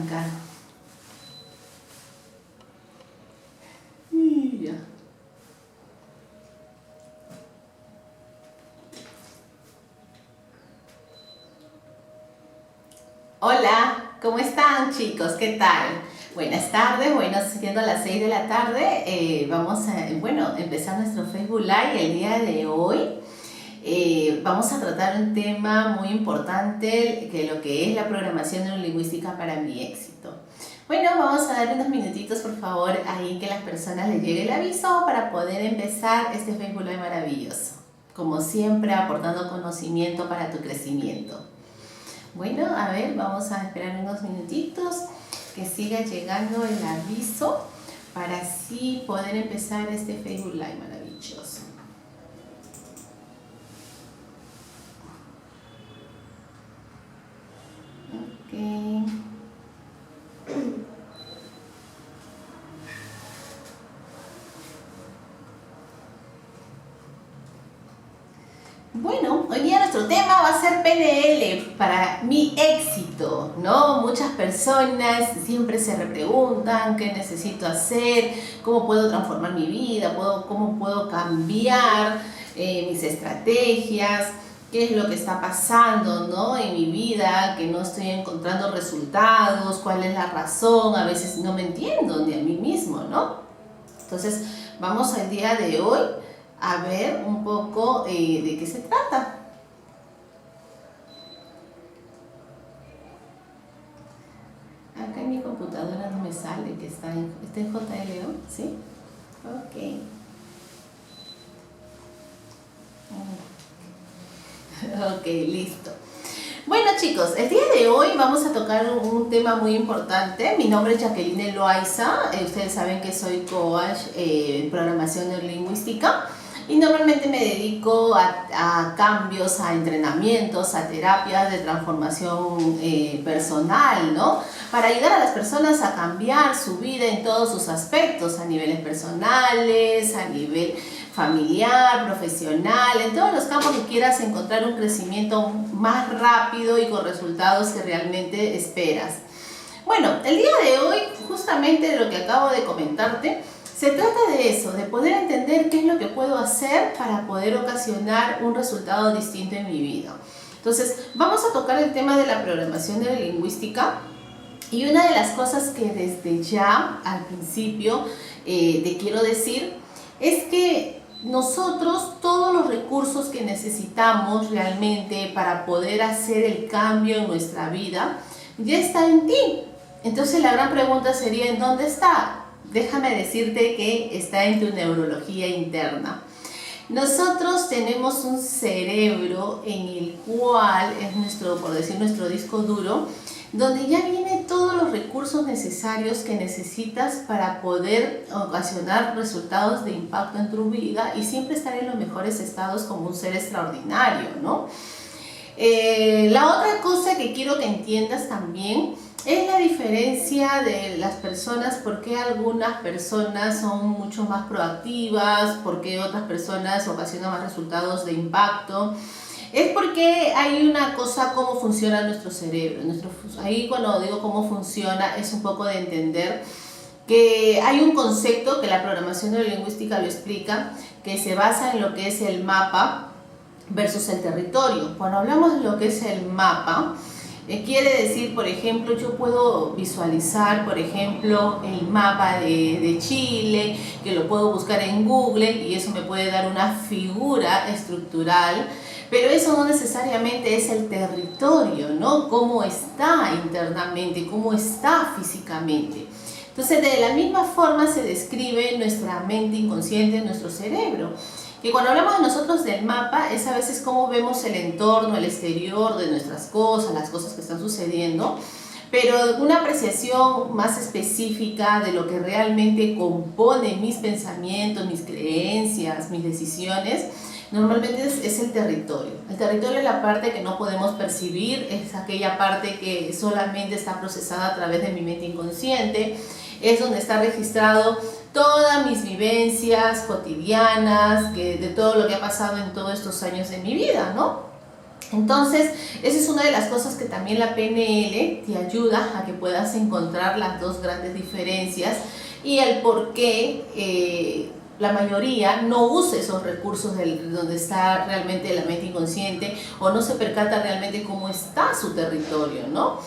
Acá. Y ya. Hola, ¿cómo están chicos? ¿Qué tal? Buenas tardes, bueno, siendo las 6 de la tarde, vamos a, empezar nuestro Facebook Live el día de hoy. Vamos a tratar un tema muy importante, que lo que es la programación neurolingüística para mi éxito. Bueno, vamos a darle unos minutitos, por favor, ahí que las personas les llegue el aviso para poder empezar este Facebook Live maravilloso. Como siempre, aportando conocimiento para tu crecimiento. Bueno, a ver, vamos a esperar unos minutitos que siga llegando el aviso para así poder empezar este Facebook Live maravilloso. Ok. Bueno, hoy día nuestro tema va a ser PNL para mi éxito, ¿no? Muchas personas siempre se repreguntan qué necesito hacer, cómo puedo transformar mi vida, cómo puedo cambiar mis estrategias, qué es lo que está pasando, ¿no? En mi vida, que no estoy encontrando resultados, cuál es la razón, a veces no me entiendo ni a mí mismo, ¿no? Entonces, vamos al día de hoy a ver un poco de qué se trata. Acá en mi computadora no me sale que está en JLO, ¿sí? Ok. Ok, listo. Bueno chicos, el día de hoy vamos a tocar un tema muy importante. Mi nombre es Jacqueline Loaiza, ustedes saben que soy coach en programación neurolingüística y normalmente me dedico a cambios, a entrenamientos, a terapias de transformación personal, ¿no? Para ayudar a las personas a cambiar su vida en todos sus aspectos, a niveles personales, a nivel familiar, profesional, en todos los campos que quieras encontrar un crecimiento más rápido y con resultados que realmente esperas. Bueno, el día de hoy, justamente de lo que acabo de comentarte, se trata de eso, de poder entender qué es lo que puedo hacer para poder ocasionar un resultado distinto en mi vida. Entonces, vamos a tocar el tema de la programación neurolingüística y una de las cosas que desde ya, al principio, te quiero decir, es que nosotros todos los recursos que necesitamos realmente para poder hacer el cambio en nuestra vida ya está en ti. Entonces la gran pregunta sería, ¿en dónde está? Déjame decirte que está en tu neurología interna. Nosotros tenemos un cerebro en el cual es nuestro, por decir, nuestro disco duro, donde ya vienen todos los recursos necesarios que necesitas para poder ocasionar resultados de impacto en tu vida y siempre estar en los mejores estados como un ser extraordinario, ¿no? La otra cosa que quiero que entiendas también es la diferencia de las personas, por qué algunas personas son mucho más proactivas, por qué otras personas ocasionan más resultados de impacto. Es porque hay una cosa, cómo funciona nuestro cerebro. Ahí cuando digo cómo funciona es un poco de entender que hay un concepto que la programación neurolingüística lo explica, que se basa en lo que es el mapa versus el territorio. Cuando hablamos de lo que es el mapa, quiere decir, por ejemplo, yo puedo visualizar, por ejemplo, el mapa de Chile, que lo puedo buscar en Google y eso me puede dar una figura estructural, pero eso no necesariamente es el territorio, ¿no? Cómo está internamente, cómo está físicamente. Entonces, de la misma forma se describe nuestra mente inconsciente, nuestro cerebro. Que cuando hablamos de nosotros del mapa es a veces cómo vemos el entorno, el exterior de nuestras cosas, las cosas que están sucediendo, pero una apreciación más específica de lo que realmente compone mis pensamientos, mis creencias, mis decisiones, normalmente es el territorio. El territorio es la parte que no podemos percibir, es aquella parte que solamente está procesada a través de mi mente inconsciente, es donde está registrado todas mis vivencias cotidianas, de todo lo que ha pasado en todos estos años de mi vida, ¿no? Entonces, esa es una de las cosas que también la PNL te ayuda a que puedas encontrar las dos grandes diferencias y el por qué la mayoría no usa esos recursos donde está realmente la mente inconsciente o no se percata realmente cómo está su territorio, ¿no?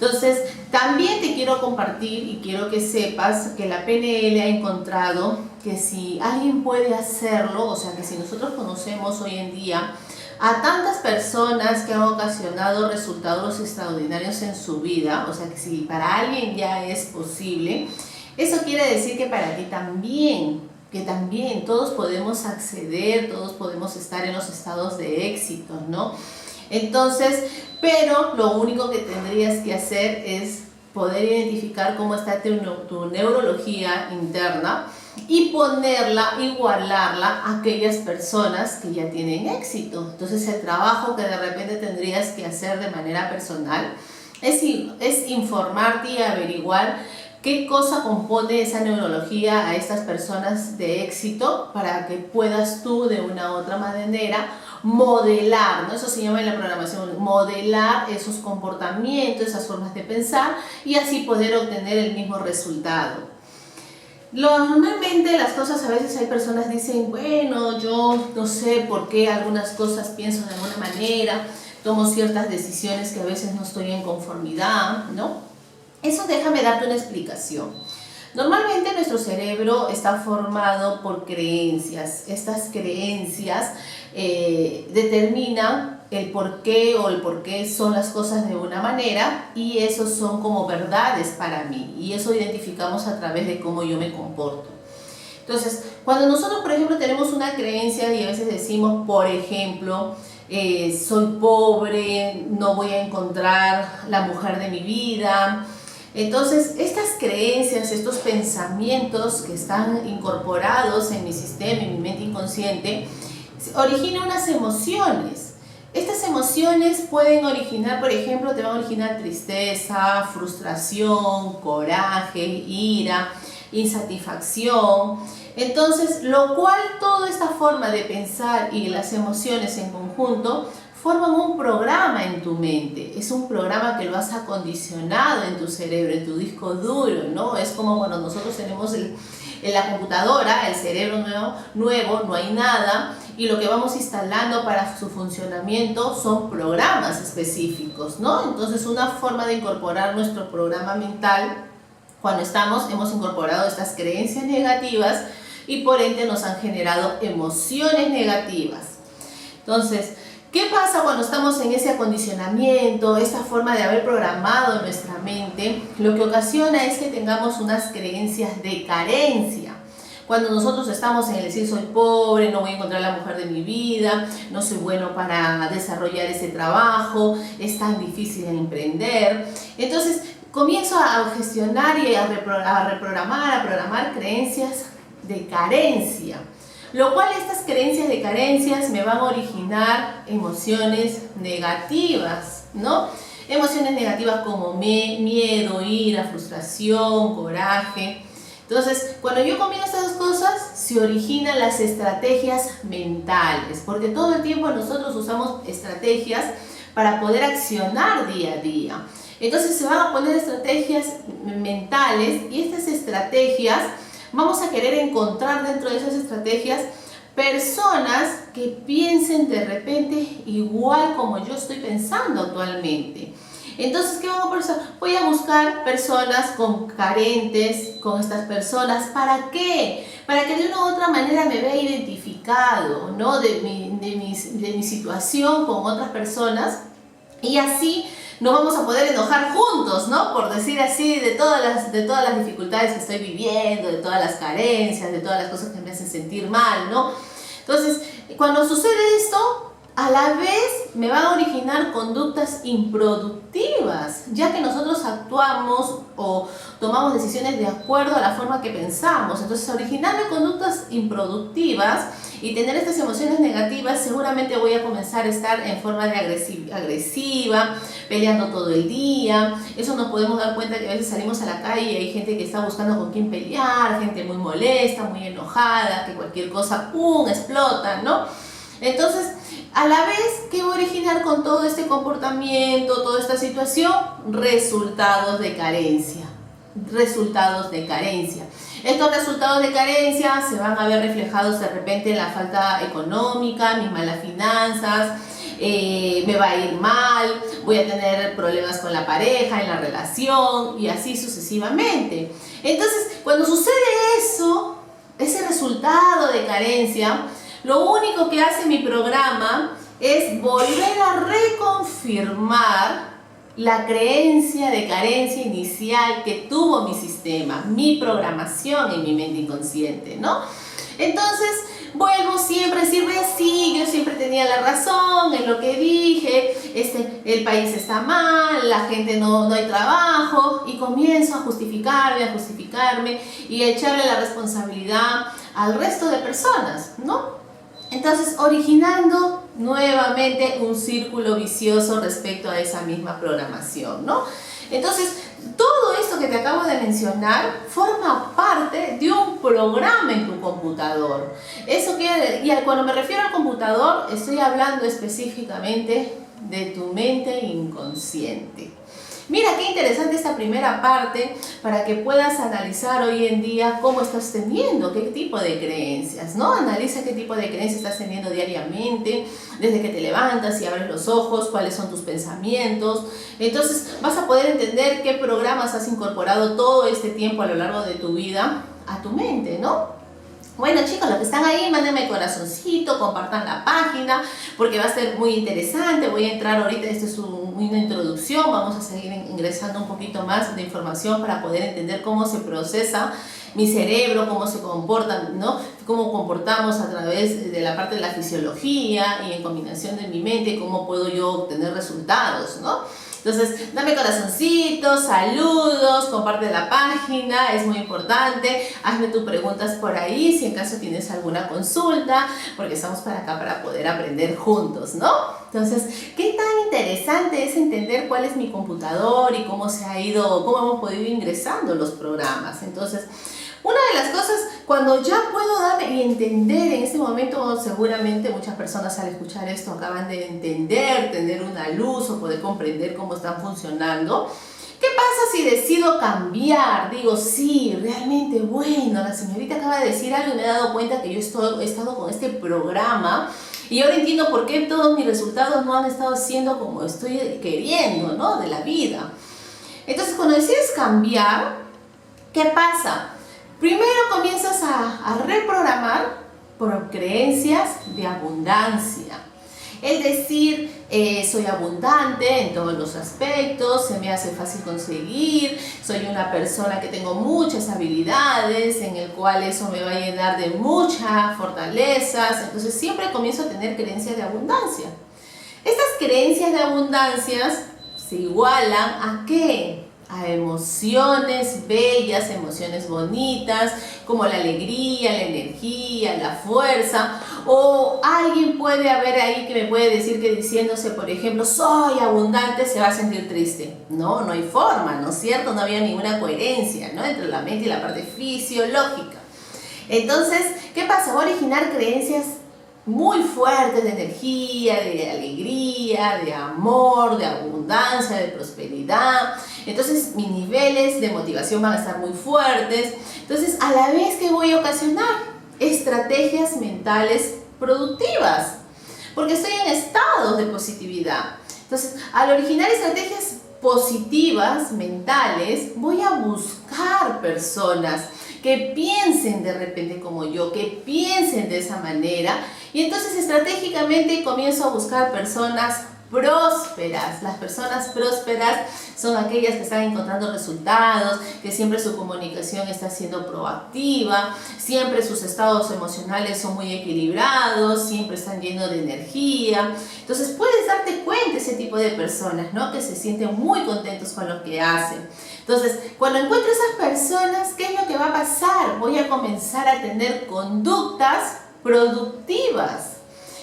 Entonces, también te quiero compartir y quiero que sepas que la PNL ha encontrado que si alguien puede hacerlo, o sea, que si nosotros conocemos hoy en día a tantas personas que han ocasionado resultados extraordinarios en su vida, o sea, que si para alguien ya es posible, eso quiere decir que para ti también, que también todos podemos acceder, todos podemos estar en los estados de éxito, ¿no? Entonces, pero lo único que tendrías que hacer es poder identificar cómo está tu neurología interna y ponerla, igualarla a aquellas personas que ya tienen éxito. Entonces, el trabajo que de repente tendrías que hacer de manera personal es informarte y averiguar qué cosa compone esa neurología a estas personas de éxito para que puedas tú de una u otra manera modelar, ¿no? Eso se llama en la programación, modelar esos comportamientos, esas formas de pensar y así poder obtener el mismo resultado. Normalmente las cosas, a veces hay personas que dicen, bueno, yo no sé por qué algunas cosas pienso de alguna manera, tomo ciertas decisiones que a veces no estoy en conformidad, ¿no? Eso déjame darte una explicación. Normalmente nuestro cerebro está formado por creencias. Estas creencias determinan el por qué o el por qué son las cosas de una manera y esos son como verdades para mí y eso identificamos a través de cómo yo me comporto. Entonces, cuando nosotros, por ejemplo, tenemos una creencia y a veces decimos, por ejemplo, soy pobre, no voy a encontrar la mujer de mi vida. Entonces, estas creencias, estos pensamientos que están incorporados en mi sistema, en mi mente inconsciente, originan unas emociones. Estas emociones pueden originar, por ejemplo, te van a originar tristeza, frustración, coraje, ira, insatisfacción. Entonces, lo cual toda esta forma de pensar y las emociones en conjunto forman un programa en tu mente. Es un programa que lo has acondicionado en tu cerebro, en tu disco duro, ¿no? Es como cuando nosotros tenemos en la computadora el cerebro nuevo, no hay nada, y lo que vamos instalando para su funcionamiento son programas específicos, ¿no? Entonces, una forma de incorporar nuestro programa mental, cuando hemos incorporado estas creencias negativas y por ende nos han generado emociones negativas. Entonces, ¿qué pasa cuando estamos en ese acondicionamiento, esta forma de haber programado nuestra mente? Lo que ocasiona es que tengamos unas creencias de carencia. Cuando nosotros estamos en el decir soy pobre, no voy a encontrar la mujer de mi vida, no soy bueno para desarrollar ese trabajo, es tan difícil emprender. Entonces comienzo a gestionar y a programar creencias de carencia. Lo cual estas creencias de carencias me van a originar emociones negativas, ¿no? Emociones negativas como miedo, ira, frustración, coraje. Entonces, cuando yo combino estas dos cosas, se originan las estrategias mentales, porque todo el tiempo nosotros usamos estrategias para poder accionar día a día. Entonces se van a poner estrategias mentales y estas estrategias vamos a querer encontrar dentro de esas estrategias personas que piensen de repente igual como yo estoy pensando actualmente. Entonces, ¿qué vamos a hacer? Voy a buscar personas carentes con estas personas. ¿Para qué? Para que de una u otra manera me vea identificado, ¿no? de mi situación con otras personas y así nos vamos a poder enojar juntos, ¿no? Por decir así, de todas las dificultades que estoy viviendo, de todas las carencias, de todas las cosas que me hacen sentir mal, ¿no? Entonces, cuando sucede esto, a la vez me van a originar conductas improductivas, ya que nosotros actuamos o tomamos decisiones de acuerdo a la forma que pensamos. Entonces, originarme conductas improductivas y tener estas emociones negativas, seguramente voy a comenzar a estar en forma de agresiva, peleando todo el día. Eso nos podemos dar cuenta que a veces salimos a la calle y hay gente que está buscando con quién pelear, gente muy molesta, muy enojada, que cualquier cosa, ¡pum!, explota, ¿no? Entonces, A la vez, ¿qué va a originar con todo este comportamiento, toda esta situación? Resultados de carencia. Resultados de carencia. Estos resultados de carencia se van a ver reflejados de repente en la falta económica, mis malas finanzas, me va a ir mal, voy a tener problemas con la pareja, en la relación y así sucesivamente. Entonces, cuando sucede eso, ese resultado de carencia, lo único que hace mi programa es volver a reconfirmar la creencia de carencia inicial que tuvo mi sistema, mi programación en mi mente inconsciente, ¿no? Entonces, vuelvo siempre a decirme, sí, yo siempre tenía la razón en lo que dije, el país está mal, la gente no hay trabajo, y comienzo a justificarme y a echarle la responsabilidad al resto de personas, ¿no? Entonces, originando nuevamente un círculo vicioso respecto a esa misma programación, ¿no? Entonces, todo esto que te acabo de mencionar forma parte de un programa en tu computador. Y cuando me refiero al computador, estoy hablando específicamente de tu mente inconsciente. Mira qué interesante esta primera parte para que puedas analizar hoy en día cómo estás teniendo, qué tipo de creencias, ¿no? Analiza qué tipo de creencias estás teniendo diariamente, desde que te levantas y abres los ojos, cuáles son tus pensamientos. Entonces vas a poder entender qué programas has incorporado todo este tiempo a lo largo de tu vida a tu mente, ¿no? Bueno chicos, los que están ahí, mándenme corazoncito, compartan la página, porque va a ser muy interesante. Voy a entrar ahorita, esta es una introducción, vamos a seguir ingresando un poquito más de información para poder entender cómo se procesa mi cerebro, cómo se comporta, ¿no? Cómo comportamos a través de la parte de la fisiología y en combinación de mi mente, cómo puedo yo obtener resultados, ¿no? Entonces, dame corazoncitos, saludos, comparte la página, es muy importante. Hazme tus preguntas por ahí si en caso tienes alguna consulta, porque estamos para acá para poder aprender juntos, ¿no? Entonces, qué tan interesante es entender cuál es mi computador y cómo hemos podido ir ingresando los programas. Entonces, una de las cosas, cuando ya puedo darme y entender en este momento, seguramente muchas personas al escuchar esto acaban de entender, tener una luz o poder comprender cómo están funcionando. ¿Qué pasa si decido cambiar? Digo, sí, realmente, bueno, la señorita acaba de decir algo y me he dado cuenta que yo he estado con este programa y ahora entiendo por qué todos mis resultados no han estado siendo como estoy queriendo, ¿no? De la vida. Entonces, cuando decides cambiar, ¿qué pasa? Primero comienzas a reprogramar por creencias de abundancia. Es decir, soy abundante en todos los aspectos, se me hace fácil conseguir, soy una persona que tengo muchas habilidades, en el cual eso me va a llenar de muchas fortalezas. Entonces siempre comienzo a tener creencias de abundancia. Estas creencias de abundancia se igualan ¿a qué? A emociones bellas, emociones bonitas, como la alegría, la energía, la fuerza. O alguien puede haber ahí que me puede decir que diciéndose, por ejemplo, soy abundante, se va a sentir triste. No, no hay forma, ¿no es cierto? No había ninguna coherencia, ¿no? Entre la mente y la parte fisiológica. Entonces, ¿qué pasa? Va a originar creencias muy fuertes de energía, de alegría, de amor, de abundancia, de prosperidad. Entonces mis niveles de motivación van a estar muy fuertes. Entonces, a la vez que voy a ocasionar estrategias mentales productivas, porque estoy en estados de positividad. Entonces, al originar estrategias positivas, mentales, voy a buscar personas que piensen de repente como yo, que piensen de esa manera, y entonces estratégicamente comienzo a buscar personas prósperas. Las personas prósperas son aquellas que están encontrando resultados, que siempre su comunicación está siendo proactiva, siempre sus estados emocionales son muy equilibrados, siempre están llenos de energía. Entonces puedes darte cuenta de ese tipo de personas, ¿no? Que se sienten muy contentos con lo que hacen. Entonces, cuando encuentro esas personas, ¿qué es lo que va a pasar? Voy a comenzar a tener conductas productivas.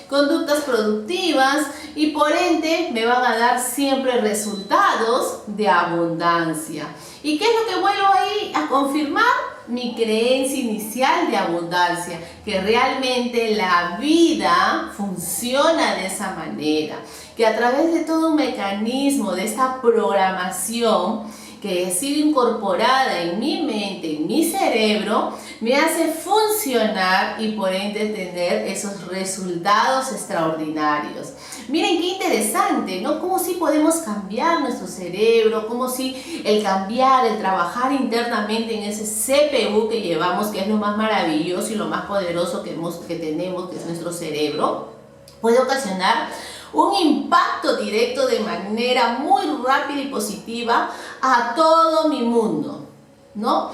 Conductas productivas y por ende me van a dar siempre resultados de abundancia. ¿Y qué es lo que vuelvo ahí a confirmar? mi creencia inicial de abundancia, que realmente la vida funciona de esa manera, que a través de todo un mecanismo, de esta programación que ha sido incorporada en mi mente, en mi cerebro, me hace funcionar y por ende tener esos resultados extraordinarios. Miren qué interesante, ¿no? Cómo si podemos cambiar nuestro cerebro, cómo si el cambiar, el trabajar internamente en ese CPU que llevamos, que es lo más maravilloso y lo más poderoso que tenemos, que es nuestro cerebro, puede ocasionar un impacto directo de manera muy rápida y positiva a todo mi mundo, ¿no?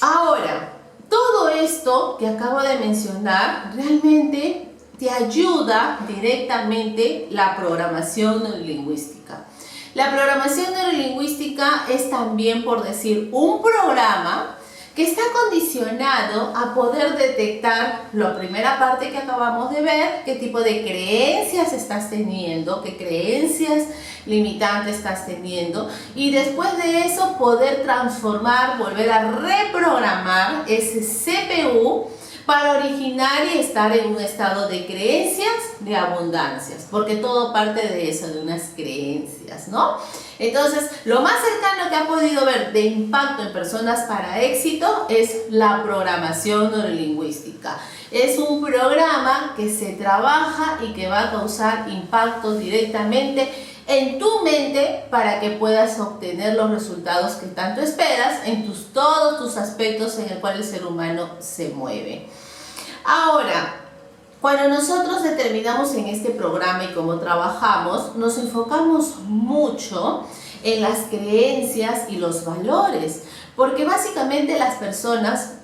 Ahora, todo esto que acabo de mencionar realmente te ayuda directamente la programación neurolingüística. La programación neurolingüística es también, por decir, un programa que está condicionado a poder detectar la primera parte que acabamos de ver, qué tipo de creencias estás teniendo, qué creencias limitantes estás teniendo, y después de eso poder transformar, volver a reprogramar ese CPU para originar y estar en un estado de creencias de abundancias, porque todo parte de eso, de unas creencias, ¿no? Entonces, lo más cercano que han podido ver de impacto en personas para éxito es la programación neurolingüística. Es un programa que se trabaja y que va a causar impacto directamente en tu mente para que puedas obtener los resultados que tanto esperas en todos tus aspectos en el cual el ser humano se mueve. Ahora, cuando nosotros determinamos en este programa y cómo trabajamos, nos enfocamos mucho en las creencias y los valores, porque básicamente las personas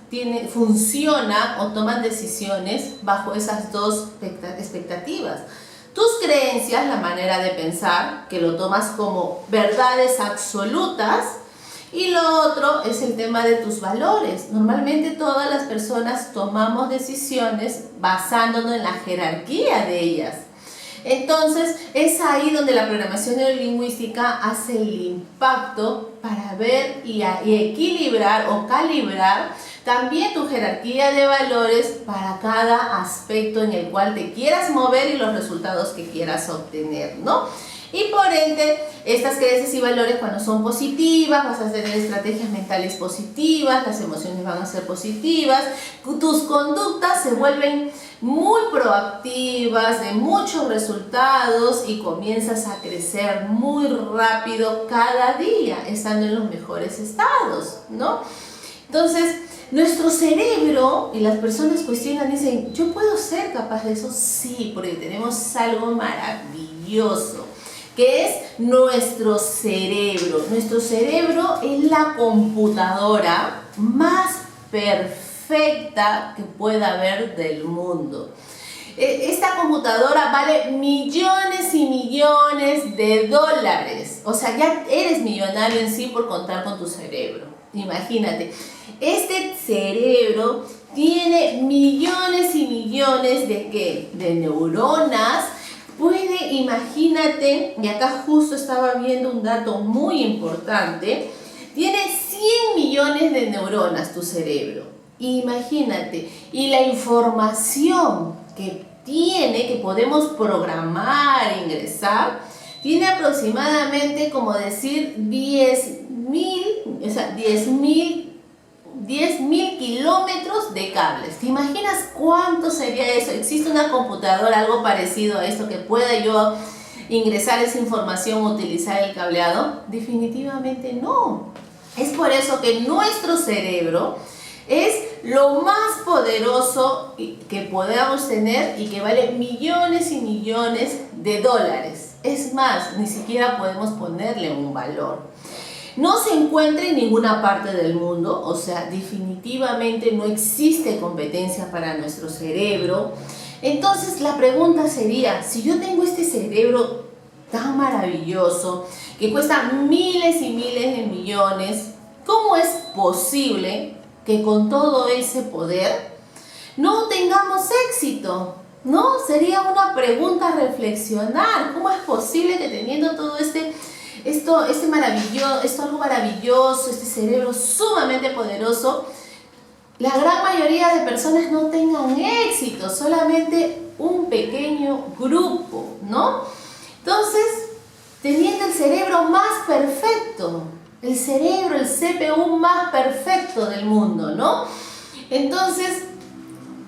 funcionan o toman decisiones bajo esas dos expectativas. Tus creencias, la manera de pensar, que lo tomas como verdades absolutas, y lo otro es el tema de tus valores. Normalmente todas las personas tomamos decisiones basándonos en la jerarquía de ellas. Entonces es ahí donde la programación neurolingüística hace el impacto para ver y equilibrar o calibrar también tu jerarquía de valores para cada aspecto en el cual te quieras mover y los resultados que quieras obtener, ¿no? Y por ende, estas creencias y valores cuando son positivas, vas a tener estrategias mentales positivas, las emociones van a ser positivas, tus conductas se vuelven muy proactivas, de muchos resultados y comienzas a crecer muy rápido cada día, estando en los mejores estados, ¿no? Entonces, nuestro cerebro, y las personas cuestionan, dicen, ¿yo puedo ser capaz de eso? Sí, porque tenemos algo maravilloso, que es nuestro cerebro. Nuestro cerebro es la computadora más perfecta que pueda haber del mundo. Esta computadora vale millones y millones de dólares. O sea, ya eres millonario en sí por contar con tu cerebro. Imagínate, este cerebro tiene millones y millones de ¿qué? De neuronas. Imagínate, y acá justo estaba viendo un dato muy importante, tiene 100 millones de neuronas tu cerebro. Imagínate, y la información que tiene, que podemos programar, ingresar, tiene aproximadamente, como decir, 10.000 kilómetros de cables. ¿Te imaginas cuánto sería eso? ¿Existe una computadora, algo parecido a esto, que pueda yo ingresar esa información o utilizar el cableado? Definitivamente no. Es por eso que nuestro cerebro es lo más poderoso que podamos tener y que vale millones y millones de dólares. Es más, ni siquiera podemos ponerle un valor. No se encuentra en ninguna parte del mundo, o sea, definitivamente no existe competencia para nuestro cerebro. Entonces la pregunta sería, si yo tengo este cerebro tan maravilloso, que cuesta miles y miles de millones, ¿cómo es posible que con todo ese poder no tengamos éxito? ¿No? Sería una pregunta a reflexionar. ¿Cómo es posible que teniendo todo este esto algo maravilloso, este cerebro sumamente poderoso, la gran mayoría de personas no tengan éxito, solamente un pequeño grupo, ¿no? Entonces, teniendo el cerebro más perfecto, el cerebro, el CPU más perfecto del mundo, ¿no? Entonces,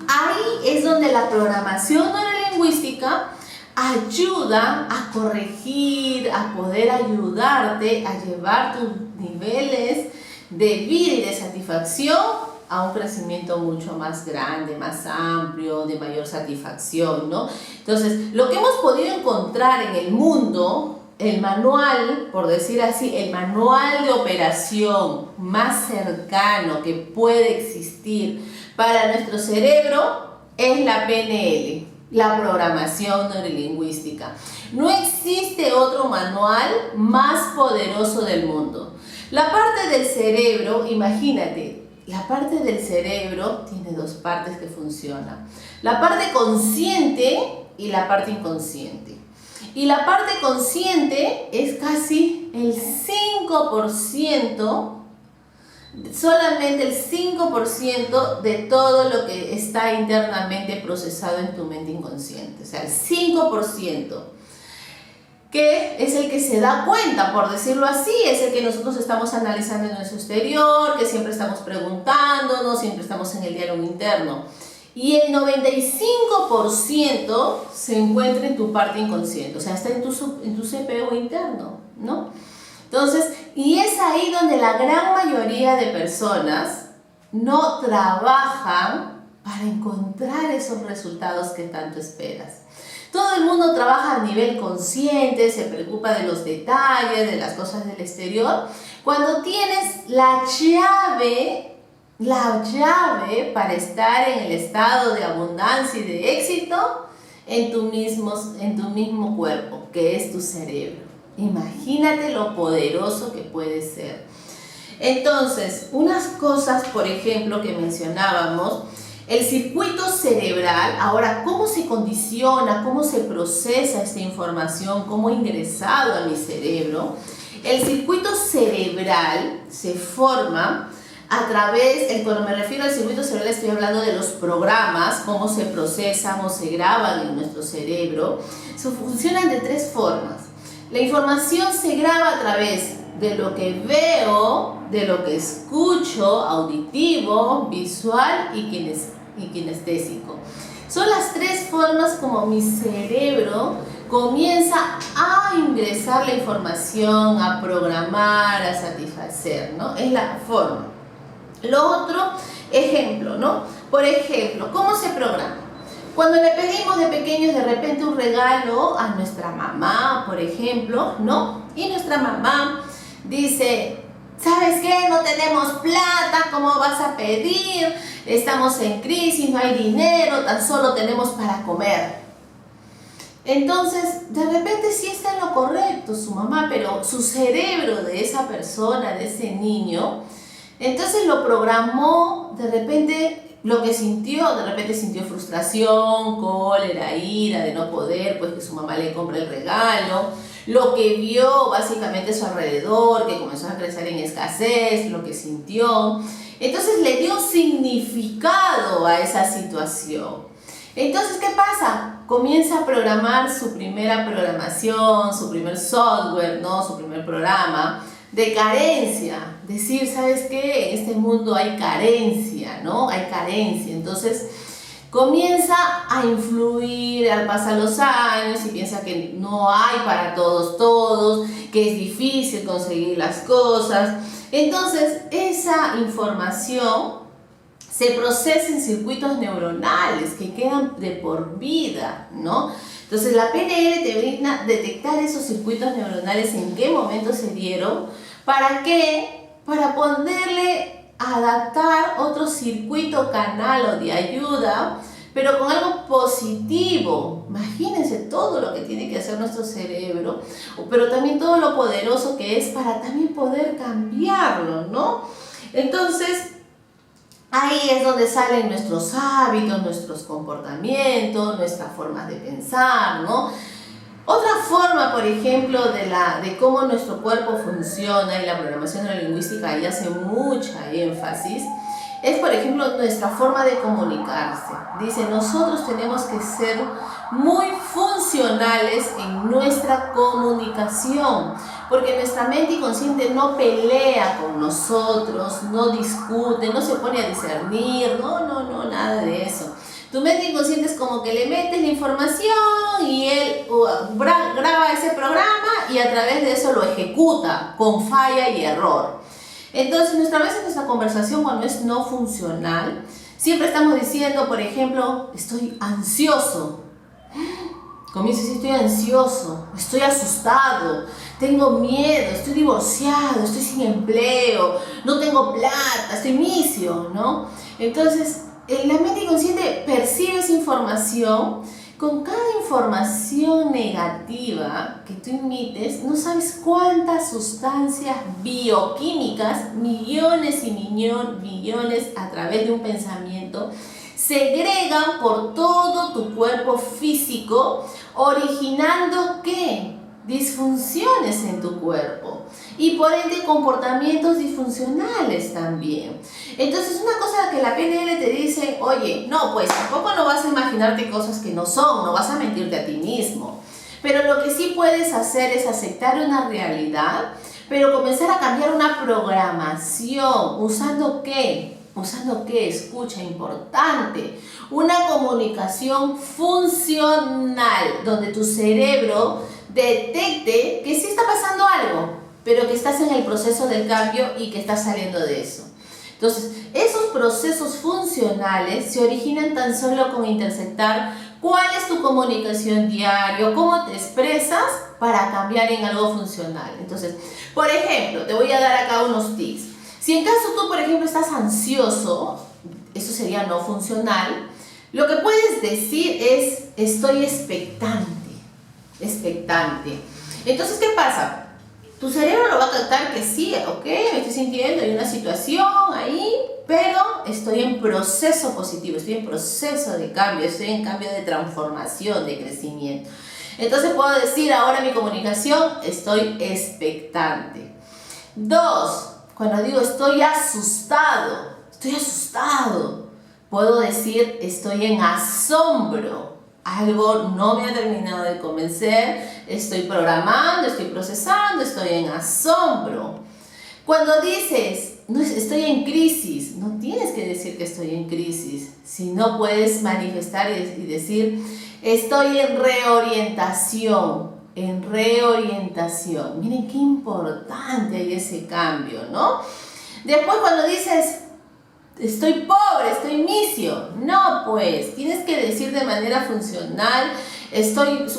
ahí es donde la programación neurolingüística ayuda a corregir, a poder ayudarte a llevar tus niveles de vida y de satisfacción a un crecimiento mucho más grande, más amplio, de mayor satisfacción, ¿no? Entonces, lo que hemos podido encontrar en el mundo, el manual, por decir así, el manual de operación más cercano que puede existir para nuestro cerebro es la PNL, la programación neurolingüística. No existe otro manual más poderoso del mundo. La parte del cerebro, imagínate, la parte del cerebro tiene dos partes que funcionan. La parte consciente y la parte inconsciente. Y la parte consciente es casi el 5%, solamente el 5% de todo lo que está internamente procesado en tu mente inconsciente. O sea, el 5%. Que es el que se da cuenta, por decirlo así, es el que nosotros estamos analizando en nuestro exterior, que siempre estamos preguntándonos, siempre estamos en el diálogo interno. Y el 95% se encuentra en tu parte inconsciente, o sea, está en tu CPU interno, ¿no? Entonces, y es ahí donde la gran mayoría de personas no trabajan para encontrar esos resultados que tanto esperas. Todo el mundo trabaja a nivel consciente, se preocupa de los detalles, de las cosas del exterior. Cuando tienes la llave para estar en el estado de abundancia y de éxito en tu mismo cuerpo, que es tu cerebro. Imagínate lo poderoso que puede ser. Entonces, unas cosas, por ejemplo, que mencionábamos, el circuito cerebral, ahora, ¿cómo se condiciona, cómo se procesa esta información, cómo ha ingresado a mi cerebro? El circuito cerebral se forma a través, cuando me refiero al circuito cerebral estoy hablando de los programas, cómo se procesan o se graban en nuestro cerebro. Funcionan de tres formas. La información se graba a través de lo que veo, de lo que escucho, auditivo, visual y kinestésico. Son las tres formas como mi cerebro comienza a ingresar la información, a programar, a satisfacer, ¿no? Es la forma. Lo otro, ejemplo, ¿no? Por ejemplo, ¿cómo se programa? Cuando le pedimos de pequeños de repente un regalo a nuestra mamá, por ejemplo, ¿no? Y nuestra mamá dice, ¿sabes qué? No tenemos plata, ¿cómo vas a pedir? Estamos en crisis, no hay dinero, tan solo tenemos para comer. Entonces, de repente sí está en lo correcto su mamá, pero su cerebro de esa persona, de ese niño, entonces lo programó, de repente lo que sintió, de repente sintió frustración, cólera, ira de no poder, pues que su mamá le compre el regalo. Lo que vio básicamente a su alrededor, que comenzó a crecer en escasez, lo que sintió. Entonces le dio significado a esa situación. Entonces, ¿qué pasa? Comienza a programar su primera programación, su primer software, ¿no? Su primer programa de carencia. Decir, ¿sabes qué? En este mundo hay carencia, ¿no? Hay carencia. Entonces, comienza a influir al pasar los años y piensa que no hay para todos, que es difícil conseguir las cosas. Entonces, esa información se procesa en circuitos neuronales que quedan de por vida, ¿no? Entonces, la PNL te brinda detectar esos circuitos neuronales, en qué momento se dieron, ¿para qué? Para ponerle adaptar otro circuito, canal o de ayuda, pero con algo positivo. Imagínense todo lo que tiene que hacer nuestro cerebro, pero también todo lo poderoso que es para también poder cambiarlo, ¿no? Entonces, ahí es donde salen nuestros hábitos, nuestros comportamientos, nuestras formas de pensar, ¿no? Otra forma, por ejemplo, de cómo nuestro cuerpo funciona, y la programación neurolingüística ahí hace mucha énfasis, es, por ejemplo, nuestra forma de comunicarse. Dice, nosotros tenemos que ser muy funcionales en nuestra comunicación, porque nuestra mente inconsciente no pelea con nosotros, no discute, no se pone a discernir, no, nada de eso. Tu mente inconsciente es como que le metes la información y él graba ese programa y a través de eso lo ejecuta con falla y error. Entonces, nuestra conversación, cuando es no funcional, siempre estamos diciendo, por ejemplo, estoy ansioso. Comienzo a decir, estoy ansioso, estoy asustado, tengo miedo, estoy divorciado, estoy sin empleo, no tengo plata, estoy misio, ¿no? Entonces, la mente inconsciente percibe esa información. Con cada información negativa que tú emites, no sabes cuántas sustancias bioquímicas, millones y millones a través de un pensamiento, segregan por todo tu cuerpo físico, originando ¿qué? Disfunciones en tu cuerpo y por ende comportamientos disfuncionales también. Entonces, una cosa que la PNL te dice, oye, no, pues tampoco no vas a imaginarte cosas que no son, no vas a mentirte a ti mismo, pero lo que sí puedes hacer es aceptar una realidad, pero comenzar a cambiar una programación. ¿Usando qué? ¿Usando qué? Escucha, importante, una comunicación funcional, donde tu cerebro detecte que sí está pasando algo, pero que estás en el proceso del cambio y que estás saliendo de eso. Entonces, esos procesos funcionales se originan tan solo con interceptar cuál es tu comunicación diaria, cómo te expresas para cambiar en algo funcional. Entonces, por ejemplo, te voy a dar acá unos tips. Si en caso tú, por ejemplo, estás ansioso, eso sería no funcional, lo que puedes decir es, estoy expectante. Entonces, ¿qué pasa? Tu cerebro lo va a captar que sí, ok, me estoy sintiendo, hay una situación ahí, pero estoy en proceso positivo, estoy en proceso de cambio, estoy en cambio de transformación, de crecimiento. Entonces puedo decir ahora en mi comunicación, estoy expectante. 2, cuando digo estoy asustado, puedo decir estoy en asombro. Algo no me ha terminado de convencer, estoy programando, estoy procesando, estoy en asombro. Cuando dices, no, estoy en crisis, no tienes que decir que estoy en crisis, sino puedes manifestar y decir, estoy en reorientación, Miren qué importante hay ese cambio, ¿no? Después cuando dices, estoy pobre, estoy misio. No, pues, tienes que decir de manera funcional,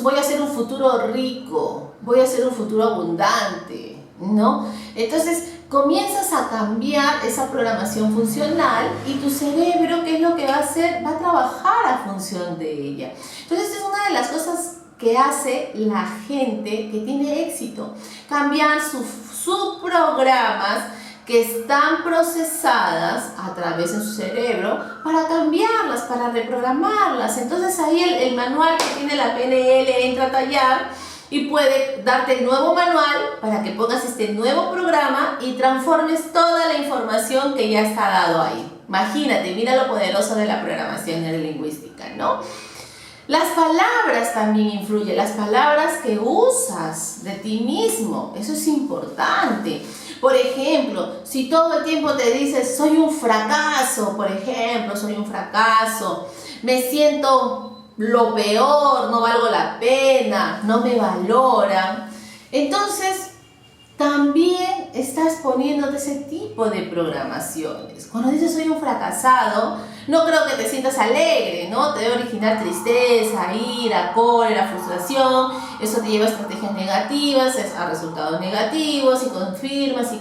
voy a hacer un futuro rico, voy a hacer un futuro abundante, ¿no? Entonces, comienzas a cambiar esa programación funcional y tu cerebro, ¿qué es lo que va a hacer? Va a trabajar a función de ella. Entonces, es una de las cosas que hace la gente que tiene éxito, cambiar sus programas que están procesadas a través de su cerebro para cambiarlas, para reprogramarlas. Entonces ahí el manual que tiene la PNL entra a tallar y puede darte el nuevo manual para que pongas este nuevo programa y transformes toda la información que ya está dado ahí. Imagínate, mira lo poderoso de la programación neurolingüística, ¿no? Las palabras también influyen, las palabras que usas de ti mismo, eso es importante. Por ejemplo, si todo el tiempo te dices, soy un fracaso, me siento lo peor, no valgo la pena, no me valoran, entonces también estás poniéndote ese tipo de programaciones. Cuando dices soy un fracasado, no creo que te sientas alegre, ¿no? Te debe originar tristeza, ira, cólera, frustración. Eso te lleva a estrategias negativas, a resultados negativos, y confirmas. Y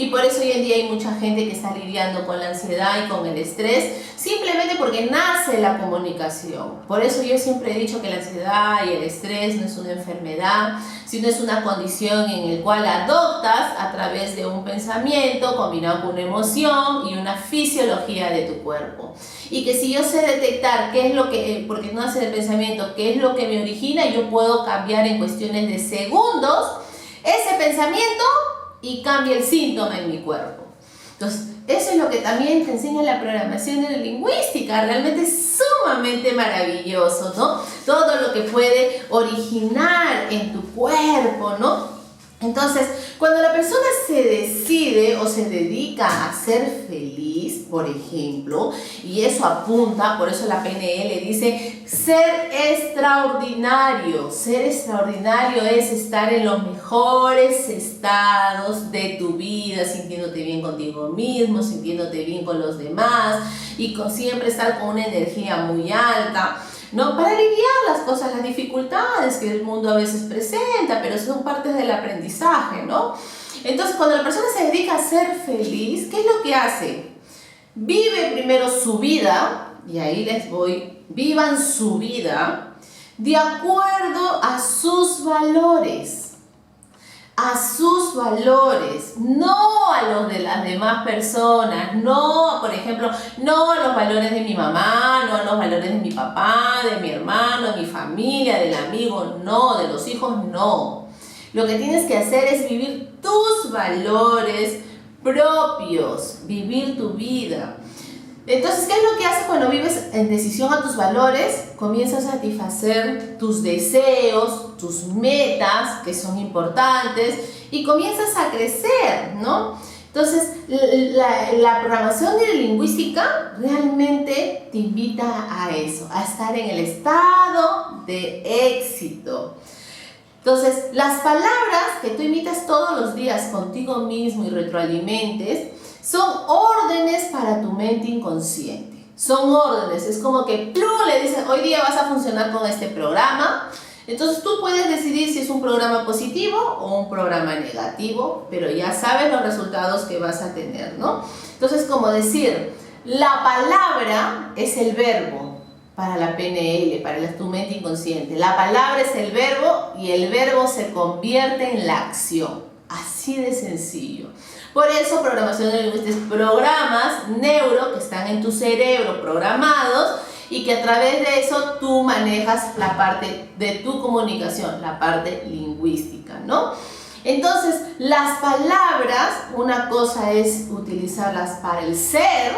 por eso hoy en día hay mucha gente que está lidiando con la ansiedad y con el estrés, simplemente porque nace la comunicación. Por eso yo siempre he dicho que la ansiedad y el estrés no es una enfermedad, sino es una condición en la cual adoptas a través de un pensamiento combinado con una emoción y una fisiología de tu cuerpo. y que si yo sé detectar qué es lo que, porque no hace el pensamiento, qué es lo que me origina, yo puedo cambiar en cuestiones de segundos ese pensamiento y cambia el síntoma en mi cuerpo. Entonces, eso es lo que también te enseña la programación neurolingüística, realmente es sumamente maravilloso, ¿no? Todo lo que puede originar en tu cuerpo, ¿no? Entonces, cuando la persona se decide o se dedica a ser feliz, por ejemplo, y eso apunta, por eso la PNL dice ser extraordinario. Ser extraordinario es estar en los mejores estados de tu vida, sintiéndote bien contigo mismo, sintiéndote bien con los demás y siempre estar con una energía muy alta, ¿no? Para aliviar las cosas, las dificultades que el mundo a veces presenta, pero son partes del aprendizaje, ¿no? Entonces, cuando la persona se dedica a ser feliz, ¿qué es lo que hace? Vive primero su vida, y ahí les voy, vivan su vida de acuerdo a sus valores. A sus valores, no a los de las demás personas, no, por ejemplo, no a los valores de mi mamá, no a los valores de mi papá, de mi hermano, de mi familia, del amigo, no, de los hijos, no. Lo que tienes que hacer es vivir tus valores propios, vivir tu vida. Entonces, ¿qué es lo que haces cuando vives en decisión a tus valores? Comienzas a satisfacer tus deseos, tus metas, que son importantes, y comienzas a crecer, ¿no? Entonces, la programación neurolingüística realmente te invita a eso, a estar en el estado de éxito. Entonces, las palabras que tú imitas todos los días contigo mismo y retroalimentes son órdenes para tu mente inconsciente. Son órdenes, es como que tú le dices, hoy día vas a funcionar con este programa. Entonces tú puedes decidir si es un programa positivo o un programa negativo, pero ya sabes los resultados que vas a tener, ¿no? Entonces, como decir, la palabra es el verbo para la PNL, para tu mente inconsciente. La palabra es el verbo y el verbo se convierte en la acción. Así de sencillo. Por eso programación neurolingüística es programas neuro que están en tu cerebro programados y que a través de eso tú manejas la parte de tu comunicación, la parte lingüística, ¿no? Entonces, las palabras, una cosa es utilizarlas para el ser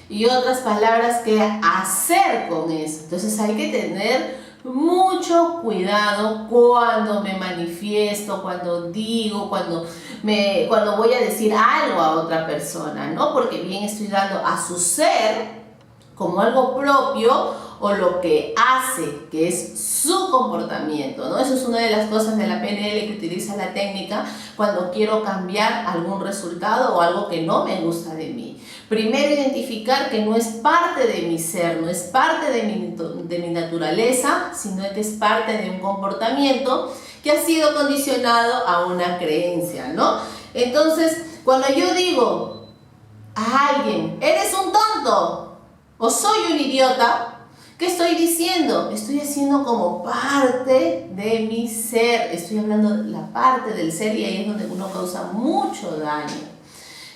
y otras palabras que hacer con eso. Entonces hay que tener mucho cuidado cuando me manifiesto, cuando digo, cuando voy a decir algo a otra persona, ¿no? Porque bien estoy dando a su ser como algo propio o lo que hace, que es su comportamiento, ¿no? Eso es una de las cosas de la PNL que utiliza la técnica cuando quiero cambiar algún resultado o algo que no me gusta de mí. Primero identificar que no es parte de mi ser, no es parte de mi naturaleza, sino que es parte de un comportamiento que ha sido condicionado a una creencia, ¿no? Entonces, cuando yo digo a alguien, eres un tonto o soy un idiota, ¿qué estoy diciendo? Estoy haciendo como parte de mi ser, estoy hablando de la parte del ser y ahí es donde uno causa mucho daño,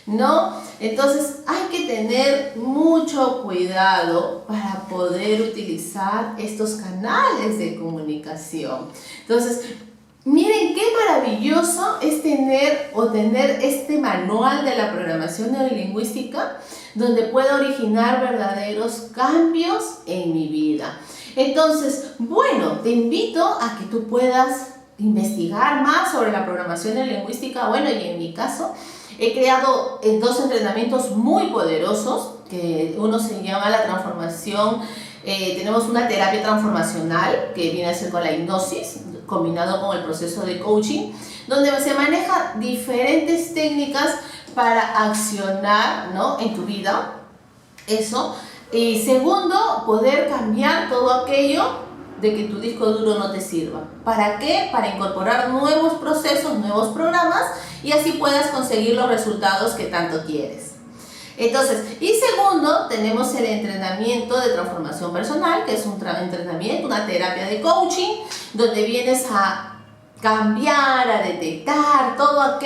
¿no? Entonces hay que tener mucho cuidado para poder utilizar estos canales de comunicación. Entonces, miren qué maravilloso es tener este manual de la programación neurolingüística donde puedo originar verdaderos cambios en mi vida. Entonces, bueno, te invito a que tú puedas investigar más sobre la programación neurolingüística. Bueno, y en mi caso, he creado 2 entrenamientos muy poderosos, que uno se llama la transformación, tenemos una terapia transformacional que viene a ser con la hipnosis, combinado con el proceso de coaching, donde se maneja diferentes técnicas para accionar, ¿no?, en tu vida, eso. Y segundo, poder cambiar todo aquello de que tu disco duro no te sirva. ¿Para qué? Para incorporar nuevos procesos, nuevos programas y así puedas conseguir los resultados que tanto quieres. Entonces, y segundo, tenemos el entrenamiento de transformación personal, que es un entrenamiento, una terapia de coaching, donde vienes a cambiar, a detectar todo aquello